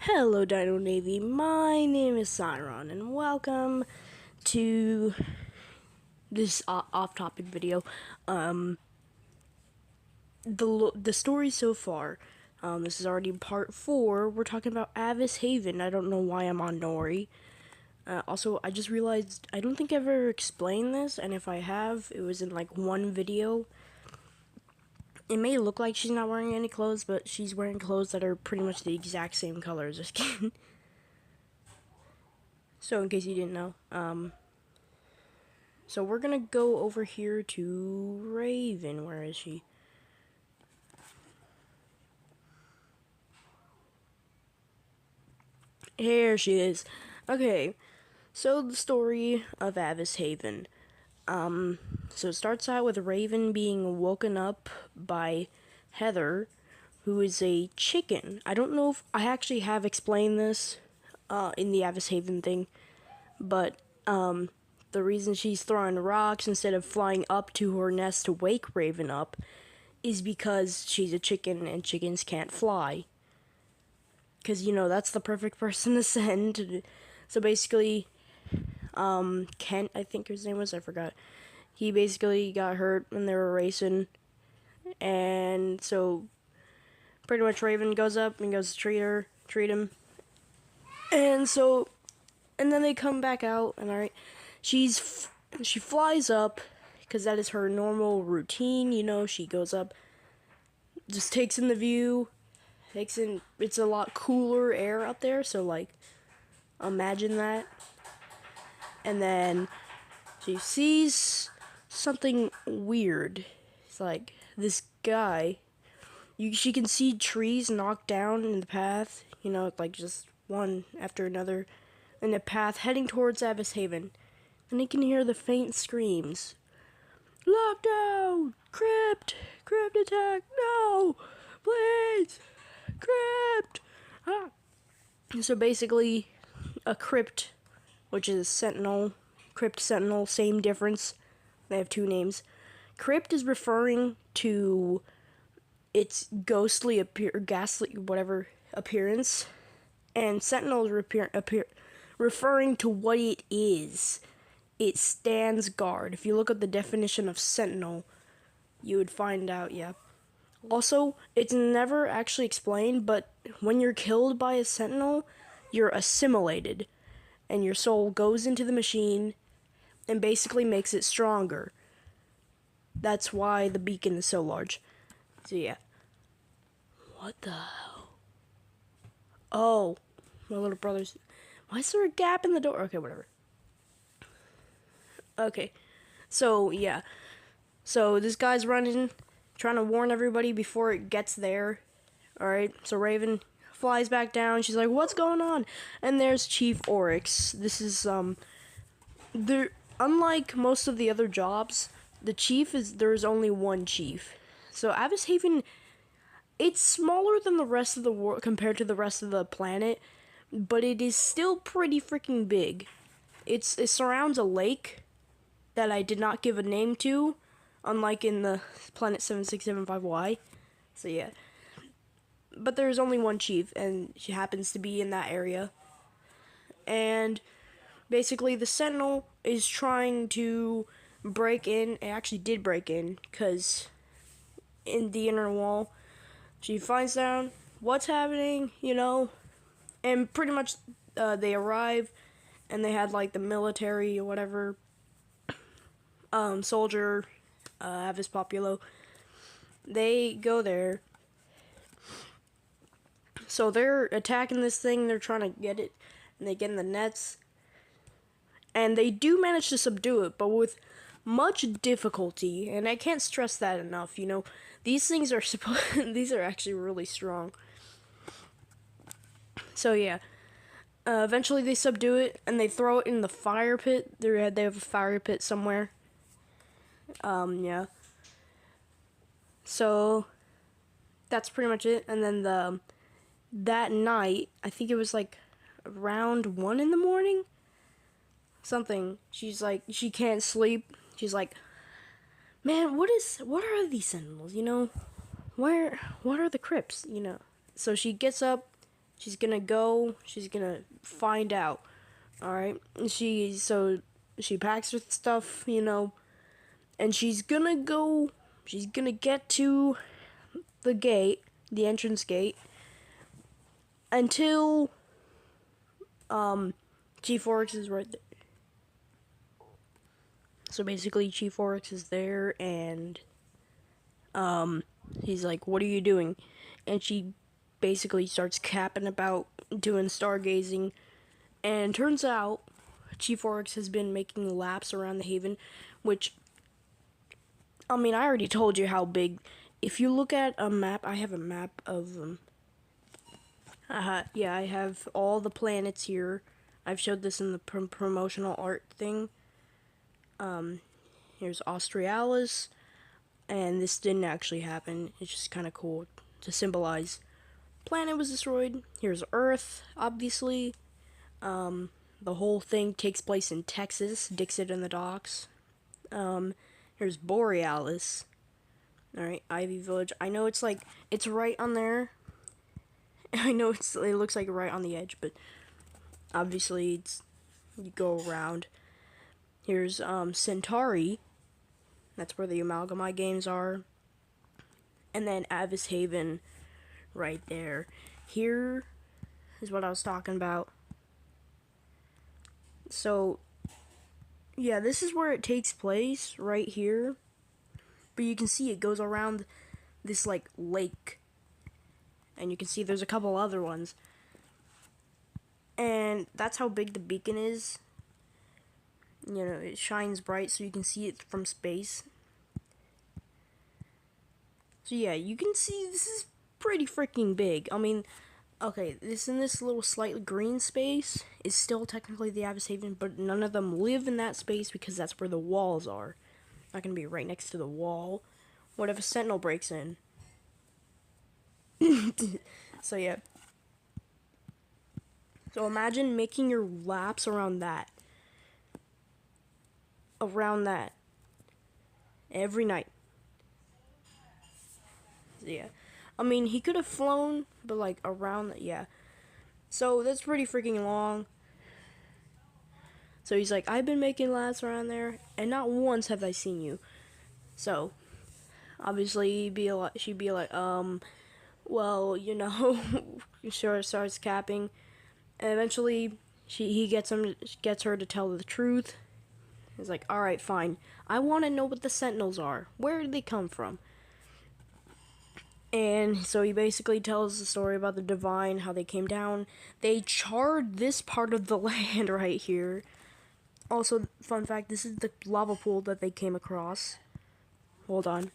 Hello Dino Navy, my name is Cyron and welcome to this off-topic video. The story so far, this is already part 4, we're talking about Avis Haven. I don't know why I'm on Nori. Also, I just realized I don't think I've ever explained this, and if I have, it was in like one video. It may look like she's not wearing any clothes, but she's wearing clothes that are pretty much the exact same color as her skin. So in case you didn't know, so we're gonna go over here to Raven. Where is she? Here she is. Okay, so the story of Avis Haven. So it starts out with Raven being woken up by Heather, who is a chicken. I don't know if I actually have explained this in the Avis Haven thing, but the reason she's throwing rocks instead of flying up to her nest to wake Raven up is because she's a chicken and chickens can't fly. Because, you know, that's the perfect person to send. So basically, Kent, I think his name was, I forgot. He basically got hurt when they were racing. And so, pretty much Raven goes up and goes to treat him. And so, and then they come back out, and alright, she flies up, because that is her normal routine, you know, she goes up, just takes in the view, it's a lot cooler air up there, so like, imagine that. And then, she sees something weird. It's like, this guy, she can see trees knocked down in the path, you know, like just one after another, in the path heading towards Avis Haven. And you can hear the faint screams. Lockdown! Crypt! Crypt attack! No! Please! Crypt! Ah. So basically, a crypt, which is sentinel, crypt sentinel, same difference. They have two names. Crypt is referring to its ghostly ghastly, whatever, appearance. And sentinel is referring to what it is. It stands guard. If you look at the definition of sentinel, you would find out, yeah. Also, it's never actually explained, but when you're killed by a sentinel, you're assimilated. And your soul goes into the machine and basically makes it stronger. That's why the beacon is so large. So yeah. What the hell? Oh, my little brother's... Why is there a gap in the door? Okay, whatever. Okay, so yeah. So this guy's running, trying to warn everybody before it gets there. Alright, so Raven flies back down. She's like, what's going on? And there's Chief Oryx. This is, unlike most of the other jobs, there's only one chief. So Avis Haven, it's smaller than the rest of the world compared to the rest of the planet, but it is still pretty freaking big. It surrounds a lake that I did not give a name to, unlike in the Planet 7675Y. So yeah. But there's only one chief, and she happens to be in that area. And basically the Sentinel is trying to break in. It actually did break in, because in the inner wall, she finds out what's happening, you know, and pretty much they arrive, and they had like the military or whatever, soldier, Avis Populo. They go there. So they're attacking this thing, they're trying to get it, and they get in the nets. And they do manage to subdue it, but with much difficulty, and I can't stress that enough, you know. These things are these are actually really strong. So yeah. Eventually they subdue it, and they throw it in the fire pit. They have a fire pit somewhere. Yeah. So, that's pretty much it. And then that night, I think it was like around 1 in the morning? Something. She's like, she can't sleep. She's like, man, what are these sentinels, you know? What are the crypts, you know? So she gets up, She's gonna go. She's gonna find out. All right. She packs her stuff, and she's gonna go. She's gonna get to the gate, the entrance gate, until Chief Oryx is right there. So basically, Chief Oryx is there, and he's like, "What are you doing?" And she basically starts capping about doing stargazing, and turns out Chief Oryx has been making laps around the Haven, which, I mean, I already told you how big. If you look at a map, I have a map of them. Yeah, I have all the planets here. I've showed this in the promotional art thing. Here's Australis, and this didn't actually happen. It's just kind of cool to symbolize. Planet was destroyed. Here's Earth, obviously. The whole thing takes place in Texas, Dixit in the docks. Here's Borealis. Alright, Ivy Village. I know it's right on there. I know it looks like right on the edge, but obviously you go around. Here's Centauri. That's where the Amalgamite games are. And then Avis Haven right there. Here is what I was talking about. So, yeah, this is where it takes place, right here. But you can see it goes around this, lake. And you can see there's a couple other ones. And that's how big the beacon is. It shines bright so you can see it from space. So yeah, you can see this is pretty freaking big. I mean, okay, this little slightly green space is still technically the Avis Haven, but none of them live in that space because that's where the walls are. Not gonna be right next to the wall. What if a sentinel breaks in? So yeah. So imagine making your laps around that. Every night. Yeah. I mean, he could have flown, but around, yeah. So that's pretty freaking long. So he's like, I've been making laps around there, and not once have I seen you. So, obviously, she'd be like, well, she starts capping, and eventually, he gets her to tell the truth. He's like, all right, fine. I want to know what the Sentinels are. Where did they come from? And so he basically tells the story about the Divine, how they came down. They charred this part of the land right here. Also, fun fact, this is the lava pool that they came across. Hold on.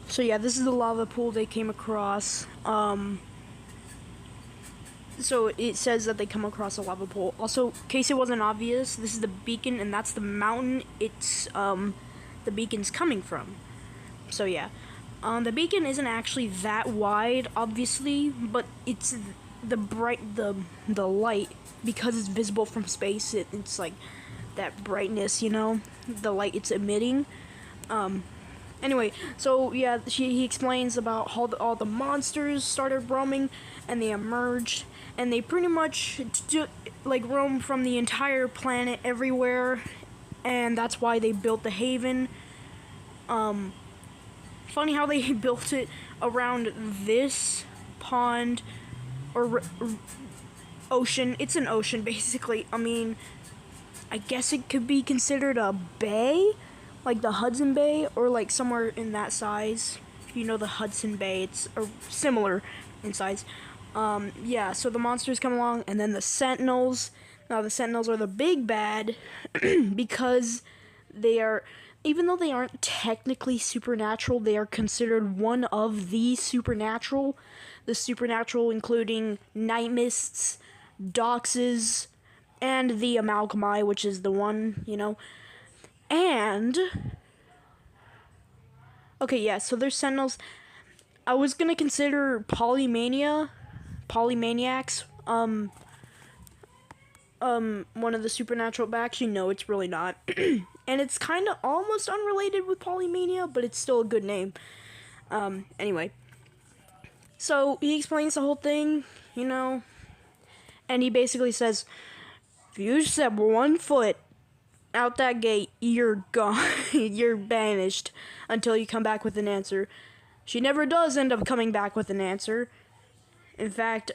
So yeah, this is the lava pool they came across. So it says that they come across a lava pool. Also, in case it wasn't obvious, this is the beacon, and that's the mountain it's the beacon's coming from. So yeah, the beacon isn't actually that wide, obviously, but it's the light, because it's visible from space. It's like that brightness, the light it's emitting. Anyway, so yeah, he explains about how all the monsters started roaming, and they emerged, and they pretty much roam from the entire planet everywhere, and that's why they built the Haven. Funny how they built it around this pond or ocean. It's an ocean, basically. I mean, I guess it could be considered a bay, like the Hudson Bay, or somewhere in that size. The Hudson Bay, it's similar in size. Yeah, so the monsters come along, and then the Sentinels. Now, the Sentinels are the big bad because they are, even though they aren't technically supernatural, they are considered one of the supernatural. The supernatural including Night Mists, Doxes, and the Amalgamite, which is the one, And, okay, yeah, so there's Sentinels. I was gonna consider Polymaniacs, one of the supernatural, but actually, no, it's really not. And it's kind of almost unrelated with Polymania, but it's still a good name. Anyway. So he explains the whole thing, and he basically says, if you step 1 foot out that gate, you're gone. You're banished until you come back with an answer. She never does end up coming back with an answer. In fact,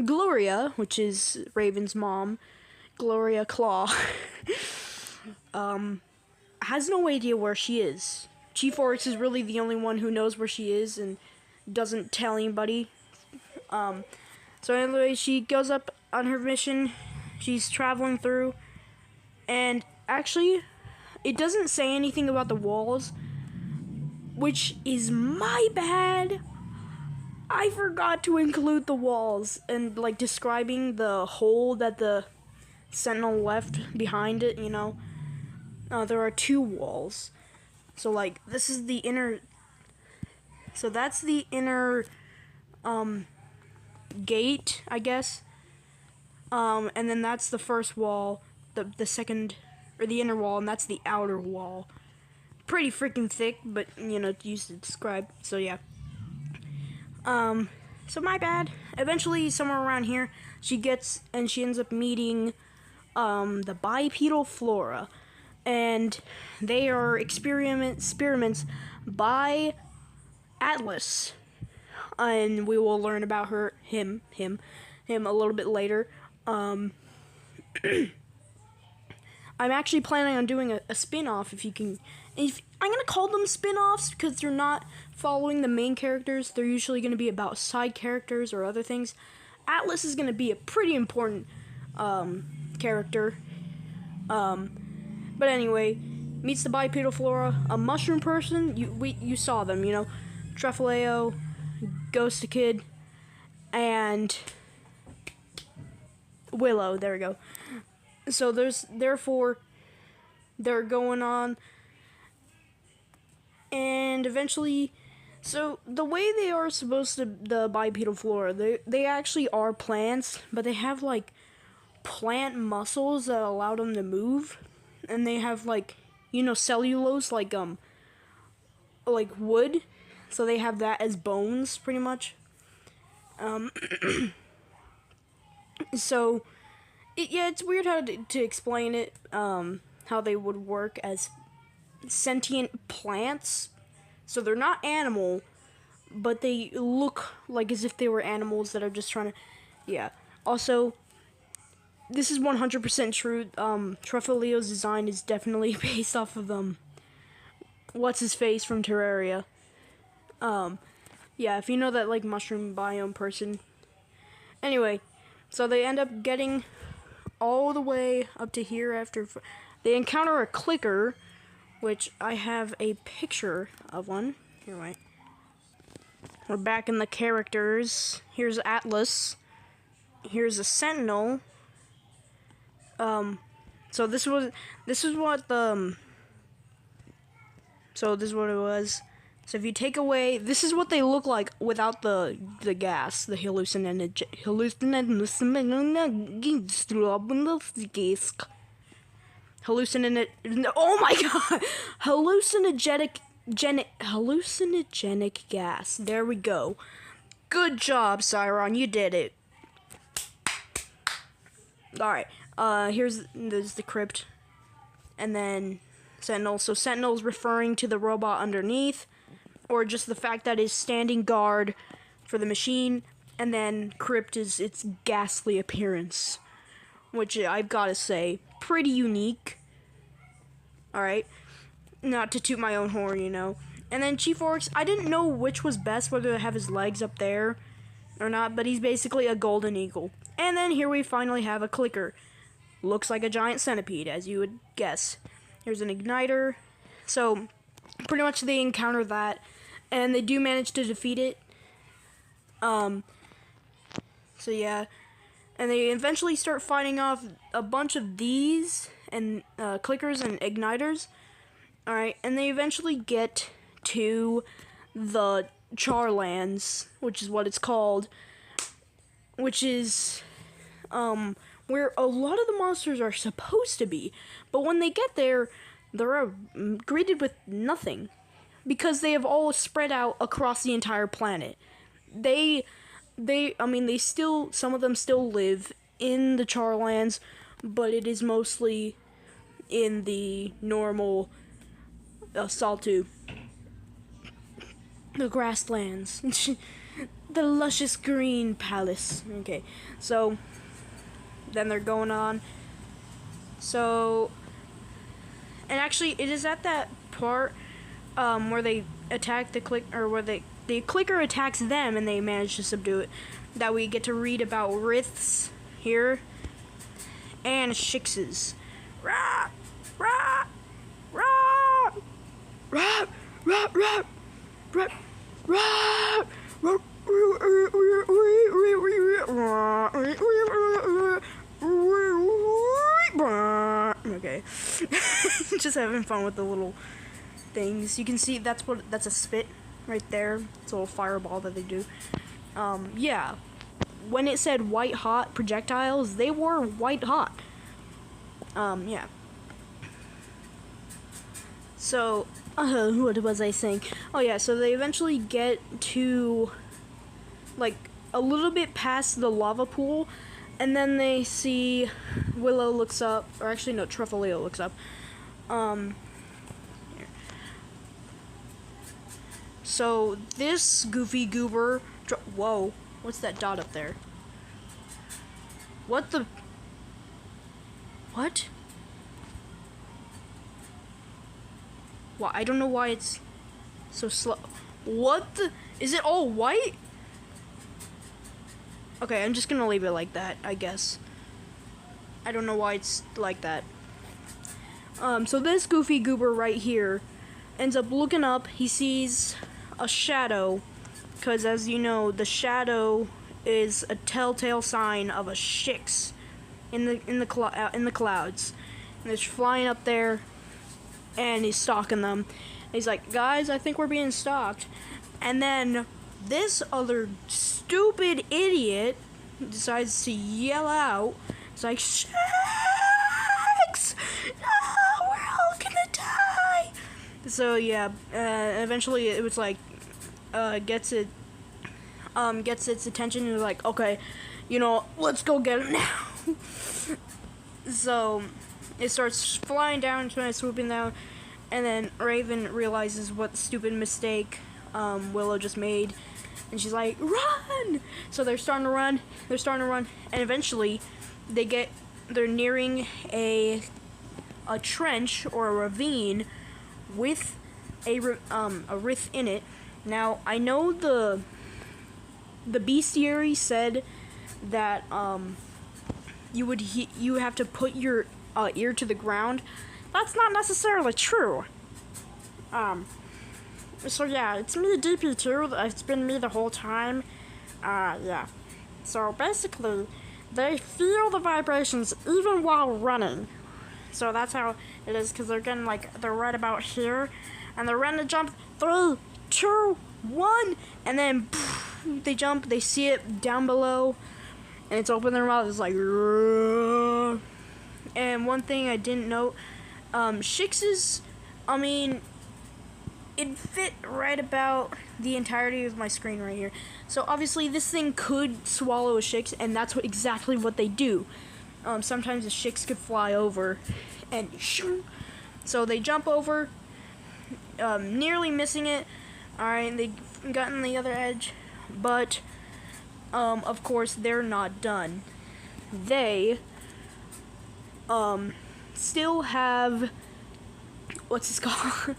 Gloria, which is Raven's mom, Gloria Claw, has no idea where she is. Chief Oryx is really the only one who knows where she is and doesn't tell anybody. So anyway, she goes up on her mission. She's traveling through, and actually, it doesn't say anything about the walls, which is my bad. I forgot to include the walls and like describing the hole that the Sentinel left behind it. There are 2 walls. So like this is the inner. So that's the inner gate, I guess. And then that's the first wall, the second, or the inner wall, and that's the outer wall. Pretty freaking thick, but, used to describe, so yeah. So my bad. Eventually, somewhere around here, she ends up meeting, the bipedal flora, and they are experiments by Atlas, and we will learn about him a little bit later. I'm actually planning on doing a spin-off, I'm gonna call them spin-offs because they're not following the main characters. They're usually gonna be about side characters or other things. Atlas is gonna be a pretty important character. But anyway, meets the bipedal flora, a mushroom person. You saw them, Trefaleo, Ghost Kid, and Willow. There we go. So therefore they're going on, and eventually, so the way they are supposed to, the bipedal flora, they actually are plants, but they have like plant muscles that allow them to move, and they have like cellulose, like wood, so they have that as bones pretty much. So it's weird how to explain it, how they would work as sentient plants. So they're not animal, but they look like as if they were animals that are just trying to, yeah. Also, this is 100% true. Trefaleo's design is definitely based off of, what's his face from Terraria. Yeah, if you know that, like, mushroom biome person. Anyway, so they end up getting all the way up to here after they encounter a clicker, which I have a picture of one. Here, wait. We're back in the characters. Here's Atlas. Here's a Sentinel. So this is what it was. So if you take away, this is what they look like without the gas, the hallucinogenic. Oh my god, hallucinogenic gas. There we go. Good job, Cyron. You did it. All right. There's the crypt, and then Sentinel. So Sentinel's referring to the robot underneath, or just the fact that it's standing guard for the machine, and then crypt is its ghastly appearance, which I've got to say, pretty unique. Alright, not to toot my own horn, And then Chief Oryx, I didn't know which was best, whether to have his legs up there or not, but he's basically a golden eagle. And then here we finally have a clicker. Looks like a giant centipede, as you would guess. Here's an igniter. So, pretty much they encounter that, and they do manage to defeat it. So yeah. And they eventually start fighting off a bunch of these, and clickers and igniters. Alright, and they eventually get to the Charlands, which is what it's called, which is where a lot of the monsters are supposed to be, but when they get there, they're greeted with nothing, because they have all spread out across the entire planet. I mean, they still, some of them still live in the Charlands, but it is mostly in the normal Saltu, the grasslands, the luscious green palace. Okay, so then they're going on. So, and actually, it is at that part where they attack the or where the clicker attacks them and they manage to subdue it, that we get to read about Riths here and Shixes. Rah, rah, rah, rah, rah, rah, rah, rah, okay. Just having fun with the little things. You can see that's a spit right there. It's a little fireball that they do. Yeah. When it said white hot projectiles, they were white hot. Yeah. So, what was I saying? Oh yeah, so they eventually get to, like, a little bit past the lava pool, and then they see Willow looks up, or actually no, Truffaleo looks up. Here. So this goofy goober, whoa, what's that dot up there? What the? What? Well, I don't know why it's so slow. What the? Is it all white? Okay, I'm just gonna leave it like that, I guess. I don't know why it's like that. So this goofy goober right here ends up looking up. He sees a shadow, because as you know, the shadow is a telltale sign of a Shix in the clouds. And it's flying up there, and he's stalking them. And he's like, guys, I think we're being stalked. And then this other stupid idiot decides to yell out. It's like, Shix! No, we're all gonna die! So yeah, eventually it was like, gets its attention, and they're like, okay, you know, let's go get it now. So it starts flying down, swooping down, and then Raven realizes what stupid mistake Willow just made, and she's like, run! So they're starting to run, and eventually they're nearing a trench or a ravine with a Rith in it. Now, I know the bestiary said that you have to put your ear to the ground. That's not necessarily true. So yeah, it's me, DP2. It's been me the whole time. Yeah. So basically, they feel the vibrations even while running. So that's how it is, because they're getting, like, they're right about here, and they're ready to jump. 3, 2, 1, and then poof, they jump. They see it down below, and it's open their mouth. It's like, Rrr. And one thing I didn't note, Shix's, I mean, it fit right about the entirety of my screen right here. So obviously this thing could swallow a Shix, and that's exactly what they do. Sometimes a Shix could fly over, and shoo. So they jump over, nearly missing it. Alright, they gotten the other edge, but of course they're not done. They still have, what's this called?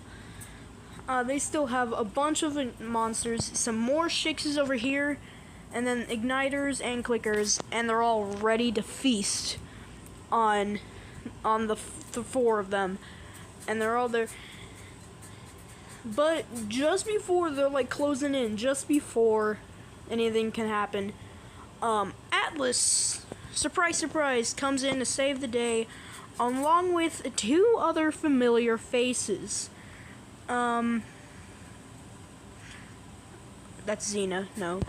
They still have a bunch of monsters, some more Shixes over here, and then igniters and clickers, and they're all ready to feast on the 4 of them, and they're all there. But just before they're like closing in, just before anything can happen, Atlas, surprise, surprise, comes in to save the day, along with 2 other familiar faces. That's Xena, no.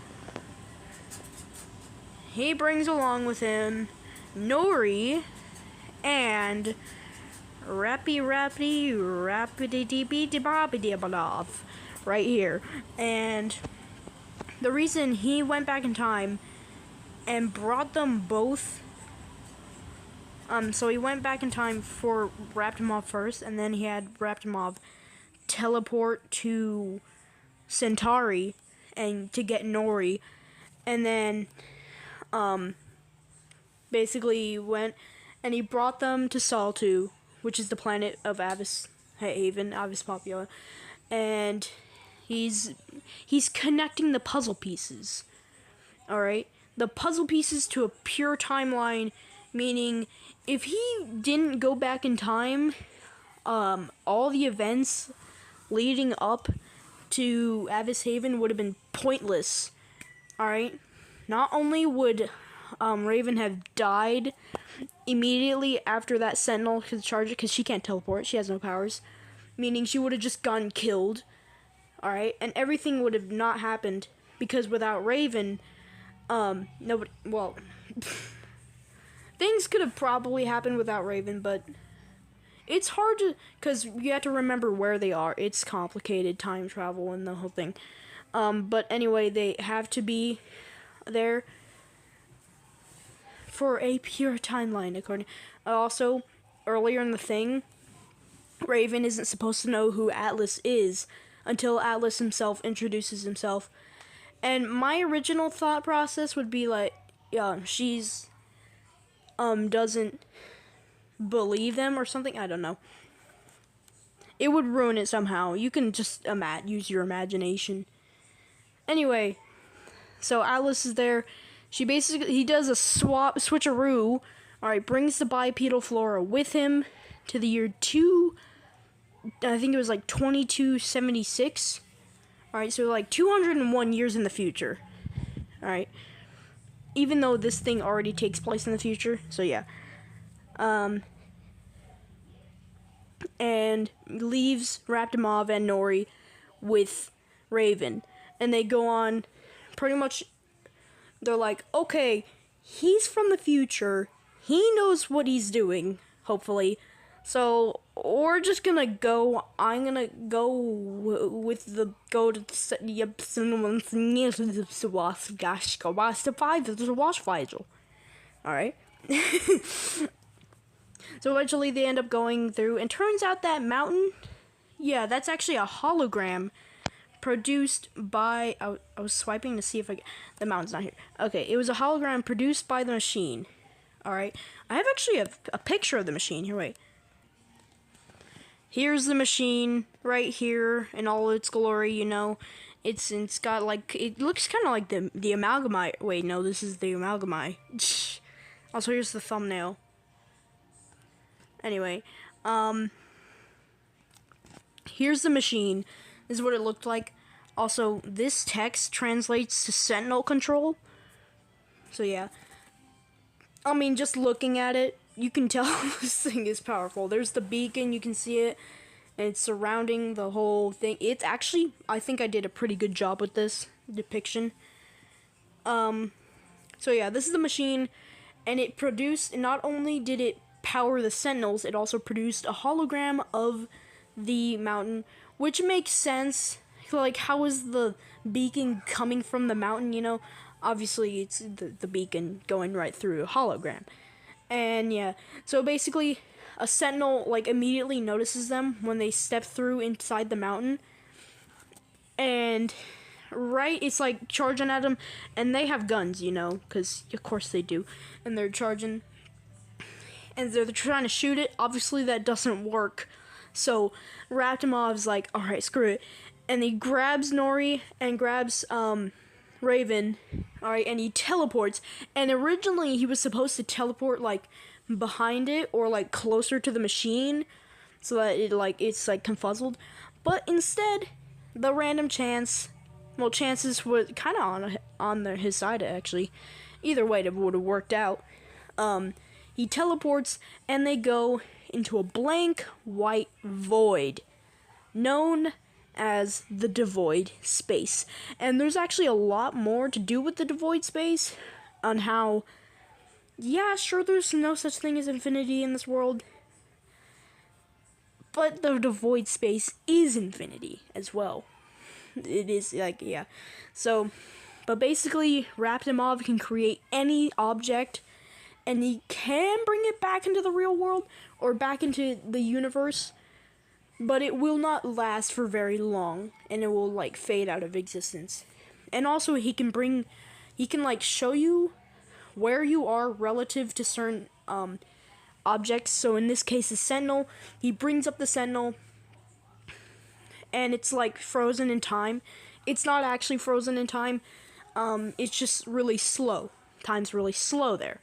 He brings along with him Nori and Rappity Dee right here. And the reason he went back in time and brought them both. So he went back in time for Raptimov first, and then he had Raptimov teleport to Centauri and to get Nori, and then basically went and he brought them to Saltu, which is the planet of Avis Haven, Avis Popula, and he's connecting the puzzle pieces. All right, the puzzle pieces to a pure timeline, meaning if he didn't go back in time, all the events leading up to Avis Haven would have been pointless. Alright? Not only would Raven have died immediately after that Sentinel could charge it, because she can't teleport, she has no powers, meaning she would have just gotten killed. Alright? And everything would have not happened, because without Raven, nobody, well, things could have probably happened without Raven, but it's hard to, because you have to remember where they are. It's complicated, time travel and the whole thing. But anyway, they have to be there for a pure timeline, according. Also, earlier in the thing, Raven isn't supposed to know who Atlas is until Atlas himself introduces himself. And my original thought process would be like, yeah, she's doesn't believe them or something. I don't know. It would ruin it somehow. You can just use your imagination. Anyway, so Atlas is there. He does a switcheroo. Alright, brings the bipedal flora with him to the year I think it was like 2276. Alright, so like 201 years in the future. Alright. Even though this thing already takes place in the future. So yeah. And leaves Raptimov and Nori with Raven. And they go on, pretty much, they're like, okay, he's from the future, he knows what he's doing, hopefully, so we're just gonna go, I'm gonna go alright? So eventually they end up going through, and turns out that mountain, yeah, that's actually a hologram produced by, I was swiping to see if the mountain's not here. Okay, it was a hologram produced by the machine. Alright, I have actually a picture of the machine. Here, wait. Here's the machine right here in all its glory, you know. It's got like, it looks kind of like the Amalgamite. Wait, no, this is the Amalgamite. Also, here's the thumbnail. Anyway, here's the machine. This is what it looked like. Also, this text translates to Sentinel Control. So yeah. I mean, just looking at it, you can tell this thing is powerful. There's the beacon, you can see it. And it's surrounding the whole thing. It's actually, I think I did a pretty good job with this depiction. So yeah, this is the machine. And it produced, not only did it power the Sentinels, it also produced a hologram of the mountain, which makes sense. Like, how is the beacon coming from the mountain, you know? Obviously, it's the beacon going right through a hologram. And yeah, so basically, a Sentinel, like, immediately notices them when they step through inside the mountain. And, right, it's like charging at them, and they have guns, you know, because of course they do. And they're charging, and they're trying to shoot it. Obviously, that doesn't work. So, Raptimov's like, alright, screw it. And he grabs Nori and grabs, Raven, alright, and he teleports. And originally, he was supposed to teleport, like, behind it, or, like, closer to the machine, so that it's, like, confuzzled. But instead, the random chances were kind of on his side, actually. Either way, it would have worked out. He teleports, and they go into a blank white void, known as the devoid space. And there's actually a lot more to do with the devoid space, on how, yeah, sure, there's no such thing as infinity in this world, but the devoid space is infinity as well. It is, like, yeah. So, But basically, Raptimov can create any object, and he can bring it back into the real world or back into the universe, but it will not last for very long, and it will like fade out of existence. And also, he can like show you where you are relative to certain objects. So in this case, the Sentinel, he brings up the Sentinel, and it's like frozen in time. It's not actually frozen in time. It's just really slow. Time's really slow there.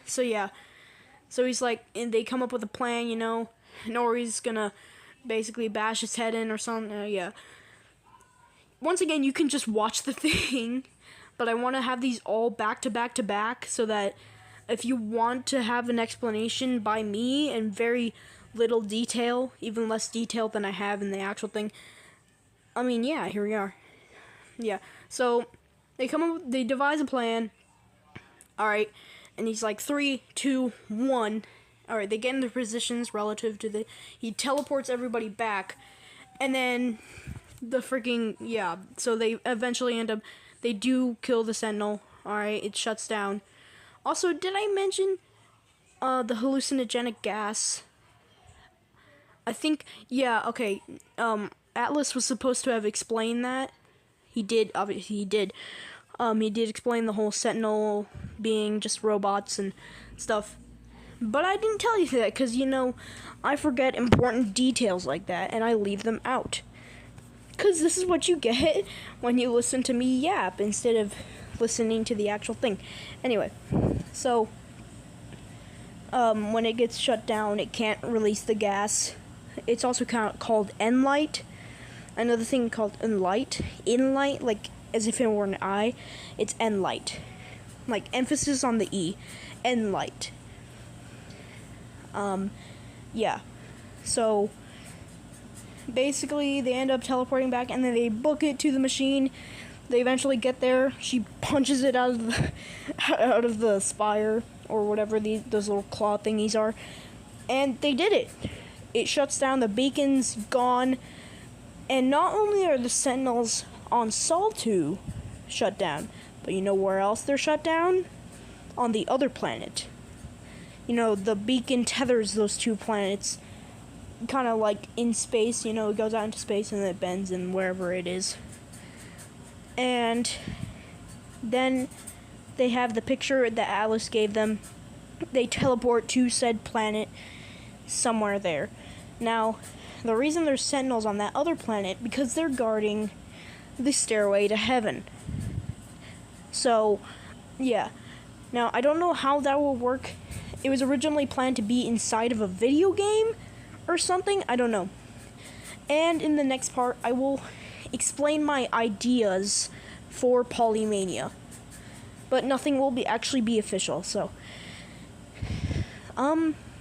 So yeah. So he's like, and they come up with a plan, you know. Nori's gonna basically bash his head in or something. Yeah. Once again, you can just watch the thing, but I want to have these all back to back to back so that if you want to have an explanation by me in very little detail, even less detail than I have in the actual thing, I mean, yeah, here we are. Yeah, so they devise a plan. Alright, and he's like 3, 2, 1. Alright, they get in their positions relative to he teleports everybody back, and then the freaking, yeah, so they eventually they do kill the Sentinel. Alright, it shuts down. Also, did I mention the hallucinogenic gas? I think, yeah, okay, Atlas was supposed to have explained that. He did, obviously he did. He did explain the whole Sentinel being just robots and stuff. But I didn't tell you that because, you know, I forget important details like that and I leave them out. Because this is what you get when you listen to me yap instead of listening to the actual thing. Anyway, so when it gets shut down, it can't release the gas. It's also called Enlight. Another thing called Inlight, like as if it were an I. It's Enlight, like emphasis on the E. Enlight. Yeah. So basically, they end up teleporting back, and then they book it to the machine. They eventually get there. She punches it out of the spire or whatever those little claw thingies are, and they did it. It shuts down. The beacon's gone. And not only are the Sentinels on Sol 2 shut down, but you know where else they're shut down? On the other planet. You know, the beacon tethers those two planets, kind of like in space, you know, it goes out into space and then it bends in wherever it is. And then they have the picture that Alice gave them. They teleport to said planet somewhere there. Now, the reason there's Sentinels on that other planet, because they're guarding the stairway to heaven. So, yeah. Now, I don't know how that will work. It was originally planned to be inside of a video game or something. I don't know. And in the next part, I will explain my ideas for Polymania. But nothing will actually be official, so.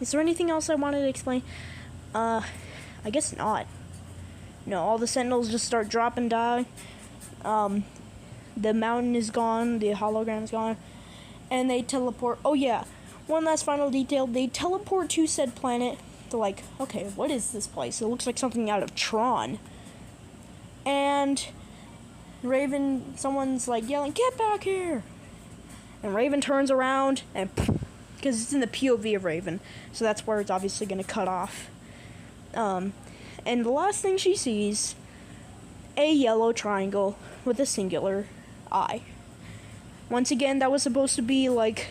Is there anything else I wanted to explain? I guess not. No, all the Sentinels just start dropping die. The mountain is gone, the hologram's gone, and they teleport. Oh yeah, one last final detail. They teleport to said planet. They're like, okay, what is this place? It looks like something out of Tron. And Raven, someone's like yelling, get back here! And Raven turns around, and because it's in the POV of Raven, so that's where it's obviously going to cut off. And the last thing she sees, a yellow triangle with a singular eye. Once again, that was supposed to be like,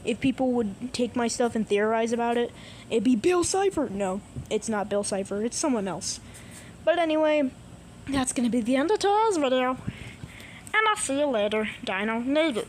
if people would take my stuff and theorize about it, it'd be Bill Cipher. No, it's not Bill Cipher, it's someone else. But anyway, that's gonna be the end of today's video. And I'll see you later, Dino Nugget.